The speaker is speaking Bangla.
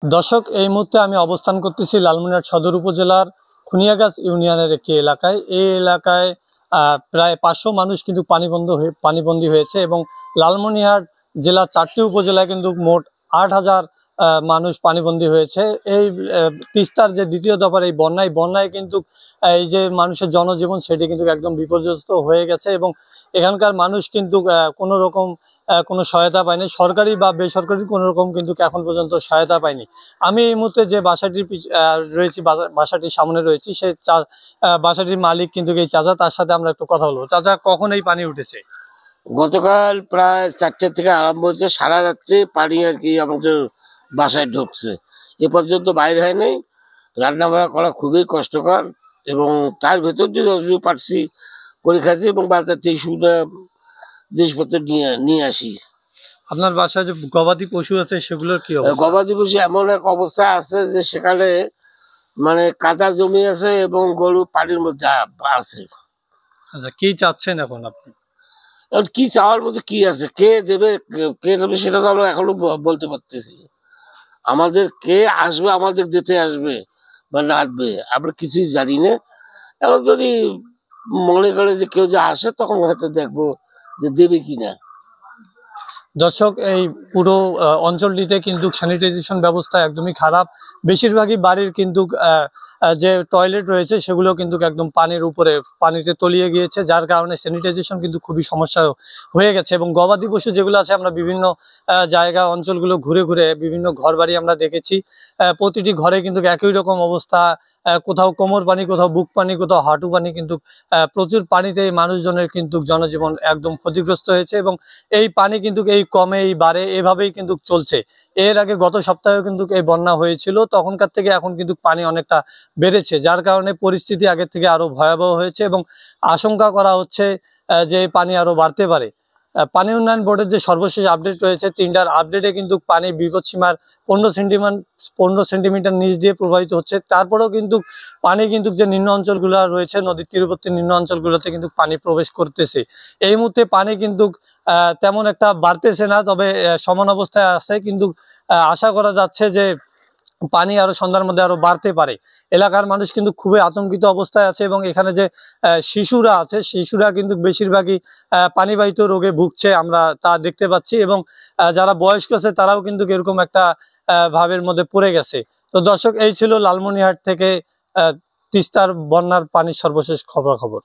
দর্শক, এই মুহূর্তে আমি অবস্থান করতেছি লালমনিরহাট সদর উপজেলার খুনিয়াগাছ ইউনিয়নের একটি এলাকায়। এই এলাকায় প্রায় ৫০০ মানুষ কিন্তু পানিবন্দী হয়েছে এবং লালমনিরহাট জেলার ৪টি উপজেলায় কিন্তু মোট ৮,০০০ মানুষ পানিবন্দী হয়েছে। এই তিস্তার যে দ্বিতীয় দফার এই বন্যায় কিন্তু এই যে মানুষের জনজীবন সেটি কিন্তু একদম বিপর্যস্ত হয়ে গেছে এবং এখানকার মানুষ কিন্তু কোনো রকম কোনো সহায়তা পায়নি, সরকারি বা বেসরকারি কোনো রকম কিন্তু এখন পর্যন্ত সহায়তা পায়নি। আমি এই মুহূর্তে যে বাসাটির রয়েছি, বাসাটির সামনে রয়েছি, সেই বাসাটির মালিক কিন্তু এই চাচা, তার সাথে আমরা একটু কথা বলবো। চাচা, কখন এই পানি উঠেছে? গতকাল প্রায় 4টে থেকে আরম্ভ হয়েছে, সারা রাত্রে পানি আর কি আমাদের বাসায় ঢুকছে। এ পর্যন্ত বাইরে হয় নাই। রান্না বান্না করা খুবই কষ্টকর এবং তার ভেতর যে যতটুকু পারছি করে খাচ্ছি এবং বাজার থেকে সুবিধা জিনিসপত্র নিয়ে আসি। আপনার বাসায় যে গবাদি পশু আছে সেগুলোর কি অবস্থা? গবাদি পশু এমন এক অবস্থা আছে যে সেখানে মানে কাদা জমি আছে এবং গরু পানির মধ্যে আছে। আচ্ছা, কি চাচ্ছেন এখন আপনি? এখন কি চাওয়ার মধ্যে কি আছে, কে দেবে কে দেবে সেটা তো আমরা এখনো বলতে পারতেছি। আমাদের কে আসবে, আমাদের দিতে আসবে বা নাচবে আমরা কিছুই জানি না। এখন যদি মনে করে যে কেউ যে আসে তখন হয়তো দেখবো যে দেবে কিনা। দর্শক, এই পুরো অঞ্চলটিতে কিন্তু স্যানিটাইজেশন ব্যবস্থা একদমই খারাপ। বেশিরভাগই বাড়ির কিন্তু যে টয়লেট রয়েছে সেগুলো কিন্তু একদম পানির উপরে, পানিতে তলিয়ে গিয়েছে, যার কারণে স্যানিটাইজেশন কিন্তু খুবই সমস্যা হয়ে গেছে। এবং গবাদি পশু যেগুলো আছে, আমরা বিভিন্ন জায়গা অঞ্চলগুলো ঘুরে ঘুরে বিভিন্ন ঘর বাড়ি আমরা দেখেছি, প্রতিটি ঘরে কিন্তু একই রকম অবস্থা। কোথাও কোমর পানি, কোথাও বুক পানি, কোথাও হাঁটু পানি, কিন্তু প্রচুর পানিতে মানুষজনের কিন্তু জনজীবন একদম ক্ষতিগ্রস্ত হয়েছে এবং এই পানি কিন্তু এই কমে এই বাড়ে, এভাবেই কিন্তু চলছে। এর আগে গত সপ্তাহেও কিন্তু এই বন্যা হয়েছিল, তখনকার থেকে এখন কিন্তু পানি অনেকটা বেড়েছে, যার কারণে পরিস্থিতি আগের থেকে আরো ভয়াবহ হয়েছে এবং আশঙ্কা করা হচ্ছে যে এই পানি আরো বাড়তে পারে। পানি উন্নয়ন বোর্ডের যে সর্বশেষ আপডেট রয়েছে, 3টার আপডেটে কিন্তু পানি বিপদসীমার 15 সেন্টিমিটার নিচ দিয়ে প্রবাহিত হচ্ছে। তারপরেও কিন্তু পানি কিন্তু যে নিম্ন অঞ্চলগুলো রয়েছে, নদীর তীরবর্তী নিম্ন অঞ্চলগুলোতে কিন্তু পানি প্রবেশ করতেছে। এই মুহূর্তে পানি কিন্তু তেমন একটা বাড়তেছে না, তবে সমান অবস্থায় আছে, কিন্তু আশা করা যাচ্ছে যে পানি আরো সন্ধ্যার মধ্যে আরো বাড়তে পারে। এলাকার মানুষ কিন্তু খুবই আতঙ্কিত অবস্থায় আছে এবং এখানে যে শিশুরা আছে, শিশুরা কিন্তু বেশিরভাগই পানিবাহিত রোগে ভুগছে, আমরা তা দেখতে পাচ্ছি। এবং যারা বয়স্ক আছে তারাও কিন্তু এরকম একটা ভাবের মধ্যে পড়ে গেছে। তো দর্শক, এই ছিল লালমনিরহাট থেকে তিস্তার বন্যার পানির সর্বশেষ খবরাখবর।